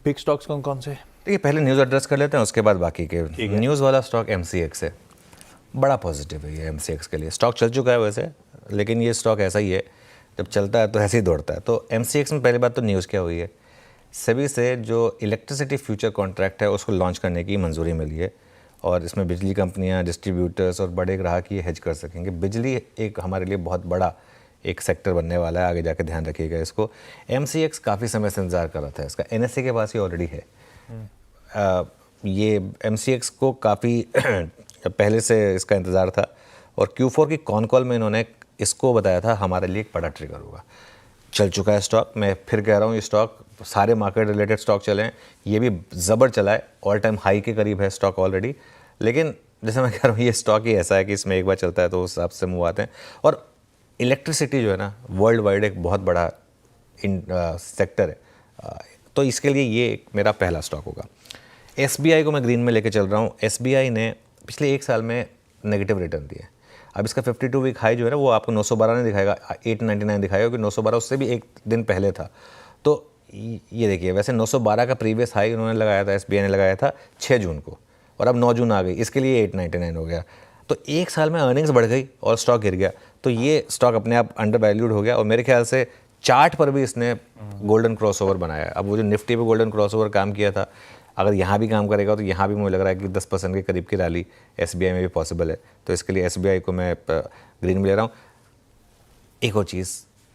Big stocks कौन कौन से? देखिए पहले न्यूज़ एड्रेस कर लेते हैं, उसके बाद बाकी के। न्यूज़ वाला स्टॉक MCX है, बड़ा पॉजिटिव है ये MCX के लिए। स्टॉक चल चुका है वैसे, लेकिन ये स्टॉक ऐसा ही है, जब चलता है तो ऐसे ही दौड़ता है। तो MCX में पहली बात तो न्यूज़ क्या हुई है, सेबी से जो इलेक्ट्रिसिटी फ्यूचर कॉन्ट्रैक्ट है उसको लॉन्च करने की मंजूरी मिली है, और इसमें बिजली कंपनियां, डिस्ट्रीब्यूटर्स और बड़े ग्राहक ये हेज कर सकेंगे। बिजली एक हमारे लिए बहुत बड़ा एक सेक्टर बनने वाला है, आगे जाके ध्यान रखिएगा इसको। MCX काफ़ी समय से इंतजार कर रहा था इसका, NSE के पास ही ऑलरेडी है। ये MCX को काफ़ी पहले से इसका इंतज़ार था, और Q4 की कॉन कॉल में इन्होंने इसको बताया था हमारे लिए एक बड़ा ट्रिगर होगा। चल चुका है स्टॉक, मैं फिर कह रहा हूँ ये स्टॉक, सारे मार्केट रिलेटेड स्टॉक चले हैं, ये भी ज़बर चला है, ऑल टाइम हाई के करीब है स्टॉक ऑलरेडी। लेकिन जैसे मैं कह रहा हूँ ये स्टॉक ही ऐसा है कि इसमें एक बार चलता है तो उस हिसाब से मूव आते हैं। और इलेक्ट्रिसिटी जो है ना, वर्ल्ड वाइड एक बहुत बड़ा सेक्टर है, तो इसके लिए ये एक मेरा पहला स्टॉक होगा। SBI को मैं ग्रीन में लेके चल रहा हूँ। SBI ने पिछले एक साल में नेगेटिव रिटर्न दिए। अब इसका 52 वीक हाई जो है ना, वो आपको 912 नहीं दिखाएगा, 899 दिखाएगा, क्योंकि 912 उससे भी एक दिन पहले था। तो ये देखिए, वैसे 912 का प्रीवियस हाई उन्होंने लगाया था, SBI ने लगाया था 6 जून को, और अब 9 जून आ गई, इसके लिए 899 हो गया। तो एक साल में अर्निंग्स बढ़ गई और स्टॉक गिर गया, तो ये स्टॉक अपने आप अंडर वैल्यूड हो गया। और मेरे ख्याल से चार्ट पर भी इसने गोल्डन क्रॉसओवर बनाया। अब वो जो निफ्टी पे गोल्डन क्रॉसओवर काम किया था, अगर यहाँ भी काम करेगा तो यहाँ भी मुझे लग रहा है कि 10% के करीब की रैली SBI में भी पॉसिबल है। तो इसके लिए SBI को मैं ग्रीन में ले रहा हूँ। एक और चीज़,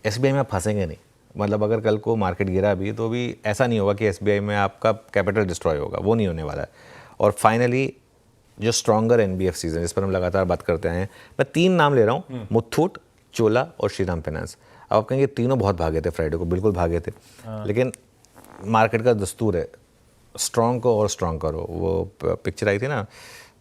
SBI में आप फंसेंगे नहीं, मतलब अगर कल को मार्केट गिरा भी तो भी ऐसा नहीं होगा कि SBI में आपका कैपिटल डिस्ट्रॉय होगा, वो नहीं होने वाला है। और फाइनली जो स्ट्रॉन्गर NBFCs हैं, जिस पर हम लगातार बात करते हैं, मैं 3 नाम ले रहा हूँ, मुथूट, चोला और श्रीराम फाइनेंस। अब आप कहेंगे तीनों बहुत भागे थे फ्राइडे को, बिल्कुल भागे थे, लेकिन मार्केट का दस्तूर है, स्ट्रॉन्ग को और स्ट्रॉन्ग करो। वो पिक्चर आई थी ना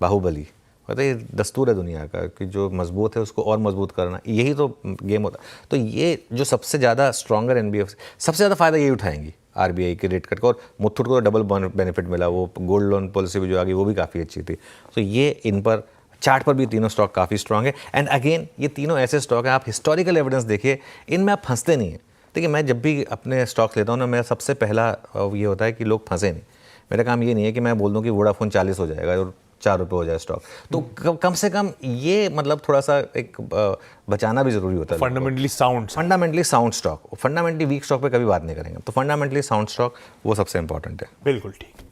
बाहुबली, मतलब ये दस्तूर है दुनिया का कि जो मजबूत है उसको और मजबूत करना, यही तो गेम होता है। तो ये जो सबसे ज़्यादा स्ट्रॉन्गर NBFC, सबसे ज़्यादा फ़ायदा यही उठाएंगी RBI के रेट कट का। और मुथूट को डबल बेनिफिट मिला, वो गोल्ड लोन पॉलिसी भी जो आ गई वो भी काफ़ी अच्छी थी। तो ये इन पर चार्ट पर भी तीनों स्टॉक काफ़ी स्ट्रॉन्ग है। एंड अगेन ये तीनों ऐसे स्टॉक हैं, आप हिस्टोरिकल एविडेंस देखिए, इनमें आप फंसते नहीं हैं। देखिए मैं जब भी अपने स्टॉक्स लेता हूँ ना, मेरा सबसे पहला ये होता है कि लोग फंसे नहीं। मेरा काम ये नहीं है कि मैं बोल दूं कि वोडाफोन 40 हो जाएगा और 4 रुपये हो जाए स्टॉक, तो कम से कम ये मतलब थोड़ा सा एक बचाना भी ज़रूरी होता है। Fundamentally sound stock, fundamentally weak stock पे कभी बात नहीं करेंगे, तो फंडामेंटली साउंड स्टॉक वो सबसे इंपॉर्टेंट है। बिल्कुल ठीक।